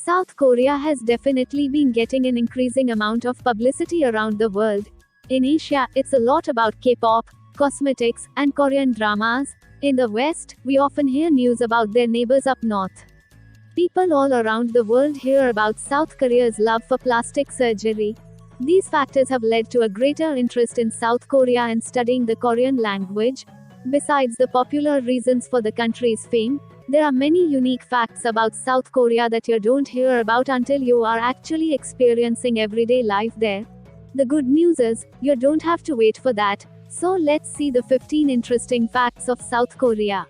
South Korea has definitely been getting an increasing amount of publicity around the world. In Asia, it's a lot about K-pop, cosmetics, and Korean dramas. In the West, we often hear news about their neighbors up north. People all around the world hear about South Korea's love for plastic surgery. These factors have led to a greater interest in South Korea and studying the Korean language. Besides the popular reasons for the country's fame, there are many unique facts about South Korea that you don't hear about until you are actually experiencing everyday life there. The good news is, you don't have to wait for that. So let's see the 15 interesting facts of South Korea.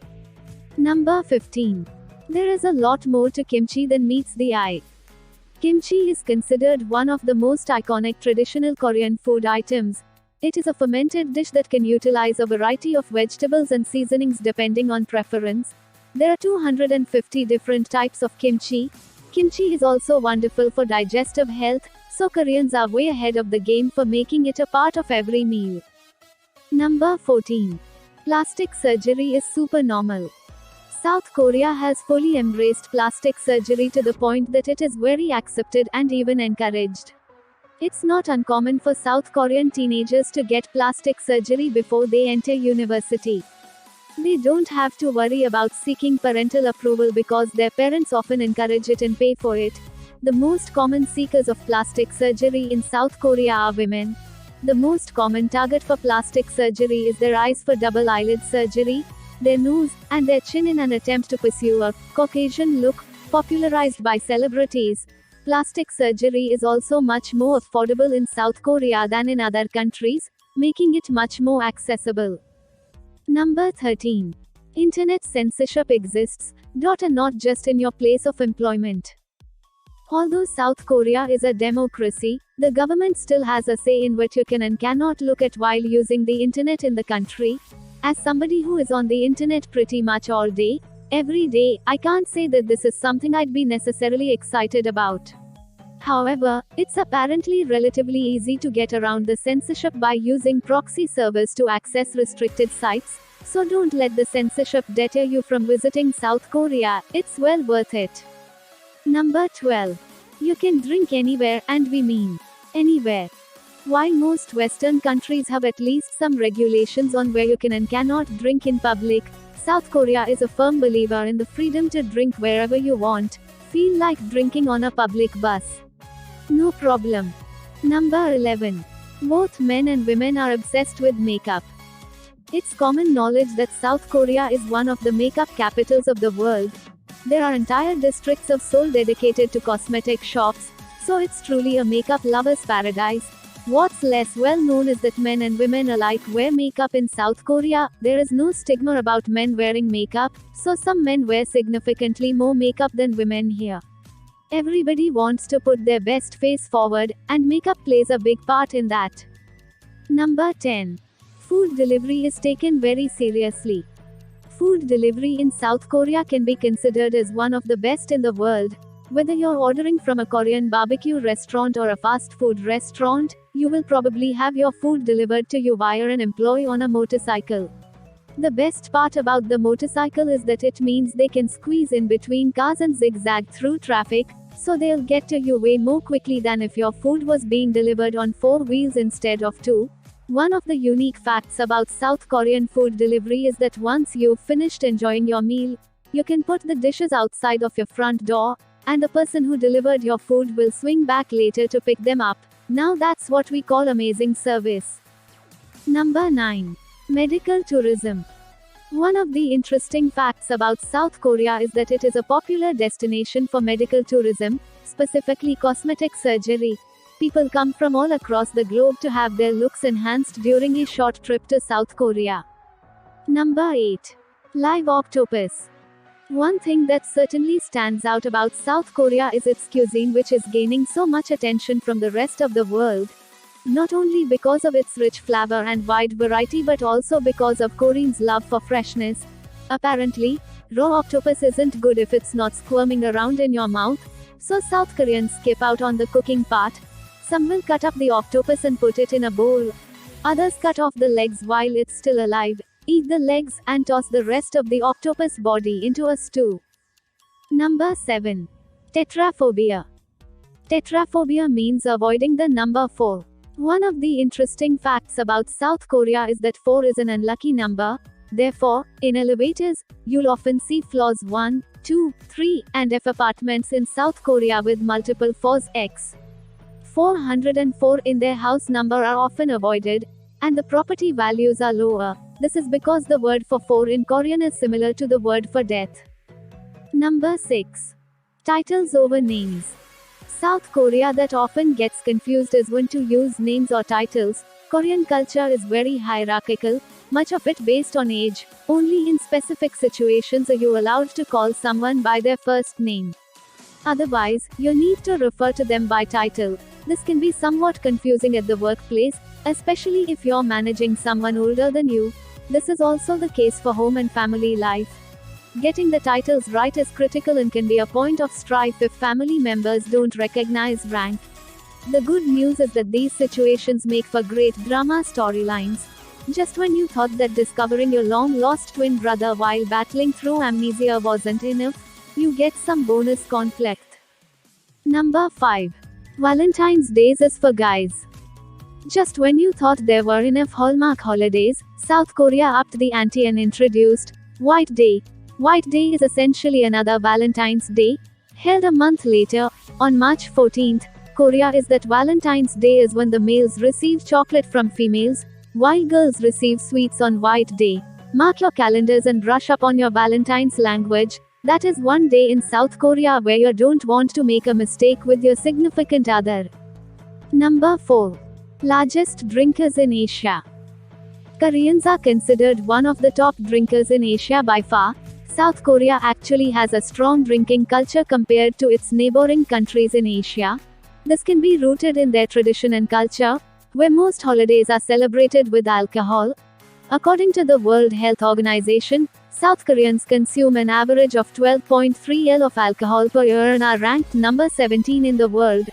Number 15. There is a lot more to kimchi than meets the eye. Kimchi is considered one of the most iconic traditional Korean food items. It is a fermented dish that can utilize a variety of vegetables and seasonings depending on preference. There are 250 different types of kimchi. Kimchi is also wonderful for digestive health, so Koreans are way ahead of the game for making it a part of every meal. Number 14. Plastic surgery is super normal. South Korea has fully embraced plastic surgery to the point that it is very accepted and even encouraged. It's not uncommon for South Korean teenagers to get plastic surgery before they enter university. They don't have to worry about seeking parental approval because their parents often encourage it and pay for it. The most common seekers of plastic surgery in South Korea are women. The most common target for plastic surgery is their eyes for double eyelid surgery, their nose, and their chin in an attempt to pursue a Caucasian look, popularized by celebrities. Plastic surgery is also much more affordable in South Korea than in other countries, making it much more accessible. Number 13. Internet censorship exists, and not just in your place of employment. Although South Korea is a democracy, the government still has a say in what you can and cannot look at while using the internet in the country. As somebody who is on the internet pretty much all day, every day, I can't say that this is something I'd be necessarily excited about. However, it's apparently relatively easy to get around the censorship by using proxy servers to access restricted sites, so don't let the censorship deter you from visiting South Korea, it's well worth it. Number 12. You can drink anywhere, and we mean anywhere. While most Western countries have at least some regulations on where you can and cannot drink in public, South Korea is a firm believer in the freedom to drink wherever you want. Feel like drinking on a public bus? No problem. Number 11. Both men and women are obsessed with makeup. It's common knowledge that South Korea is one of the makeup capitals of the world. There are entire districts of Seoul dedicated to cosmetic shops, so it's truly a makeup lover's paradise. What's less well known is that men and women alike wear makeup in South Korea. There is no stigma about men wearing makeup, so some men wear significantly more makeup than women here. Everybody wants to put their best face forward, and makeup plays a big part in that. Number 10. Food delivery is taken very seriously. Food delivery in South Korea can be considered as one of the best in the world. Whether you're ordering from a Korean barbecue restaurant or a fast food restaurant, you will probably have your food delivered to you via an employee on a motorcycle. The best part about the motorcycle is that it means they can squeeze in between cars and zigzag through traffic, so they'll get to you way more quickly than if your food was being delivered on 4 wheels instead of 2. One of the unique facts about South Korean food delivery is that once you've finished enjoying your meal, you can put the dishes outside of your front door, and the person who delivered your food will swing back later to pick them up. Now that's what we call amazing service. Number 9. Medical tourism. One of the interesting facts about South Korea is that it is a popular destination for medical tourism, specifically cosmetic surgery. People come from all across the globe to have their looks enhanced during a short trip to South Korea. Number 8. Live octopus. One thing that certainly stands out about South Korea is its cuisine, which is gaining so much attention from the rest of the world. Not only because of its rich flavor and wide variety but also because of Koreans' love for freshness. Apparently, raw octopus isn't good if it's not squirming around in your mouth, so South Koreans skip out on the cooking part. Some will cut up the octopus and put it in a bowl. Others cut off the legs while it's still alive, eat the legs, and toss the rest of the octopus body into a stew. Number 7. Tetraphobia. Tetraphobia means avoiding the number 4. One of the interesting facts about South Korea is that 4 is an unlucky number. Therefore, in elevators, you'll often see floors 1, 2, 3, and F apartments in South Korea with multiple 4s x 404 in their house number are often avoided, and the property values are lower. This is because the word for 4 in Korean is similar to the word for death. Number 6. Titles over names. South Korea that often gets confused is when to use names or titles. Korean culture is very hierarchical, much of it based on age. Only in specific situations are you allowed to call someone by their first name. Otherwise, you need to refer to them by title. This can be somewhat confusing at the workplace, especially if you're managing someone older than you. This is also the case for home and family life. Getting the titles right is critical and can be a point of strife if family members don't recognize rank. The good news is that these situations make for great drama storylines. Just when you thought that discovering your long-lost twin brother while battling through amnesia wasn't enough, you get some bonus conflict. Number 5. Valentine's Day is for guys. Just when you thought there were enough Hallmark holidays, South Korea upped the ante and introduced White Day. White Day is essentially another Valentine's Day, held a month later, on March 14th. Korea is that Valentine's Day is when the males receive chocolate from females, while girls receive sweets on White Day. Mark your calendars and brush up on your Valentine's language. That is one day in South Korea where you don't want to make a mistake with your significant other. Number 4. Largest drinkers in Asia. Koreans are considered one of the top drinkers in Asia by far. South Korea actually has a strong drinking culture compared to its neighboring countries in Asia. This can be rooted in their tradition and culture, where most holidays are celebrated with alcohol. According to the World Health Organization, South Koreans consume an average of 12.3 L of alcohol per year and are ranked number 17 in the world.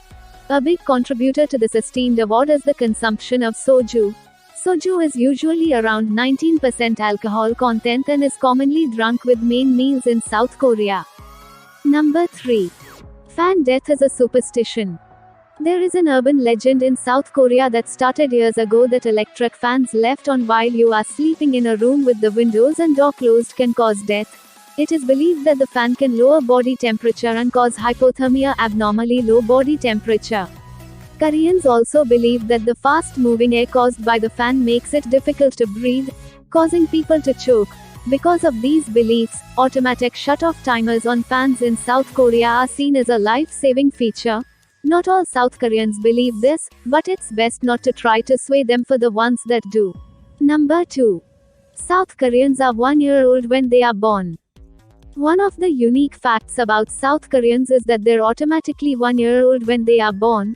A big contributor to this esteemed award is the consumption of soju. Soju is usually around 19% alcohol content and is commonly drunk with main meals in South Korea. Number 3. Fan death is a superstition. There is an urban legend in South Korea that started years ago that electric fans left on while you are sleeping in a room with the windows and door closed can cause death. It is believed that the fan can lower body temperature and cause hypothermia, abnormally low body temperature. Koreans also believe that the fast-moving air caused by the fan makes it difficult to breathe, causing people to choke. Because of these beliefs, automatic shut-off timers on fans in South Korea are seen as a life-saving feature. Not all South Koreans believe this, but it's best not to try to sway them for the ones that do. Number 2. South Koreans are 1 year old when they are born. One of the unique facts about South Koreans is that they're automatically 1 year old when they are born.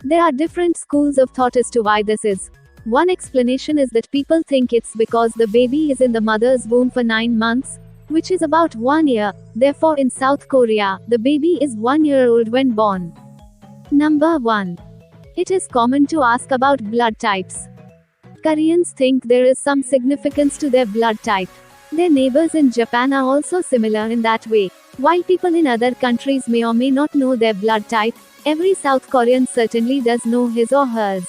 There are different schools of thought as to why this is. One explanation is that people think it's because the baby is in the mother's womb for 9 months, which is about 1 year. Therefore, in South Korea, the baby is 1 year old when born. Number 1. It is common to ask about blood types. Koreans think there is some significance to their blood type. Their neighbors in Japan are also similar in that way. While people in other countries may or may not know their blood type, every South Korean certainly does know his or hers.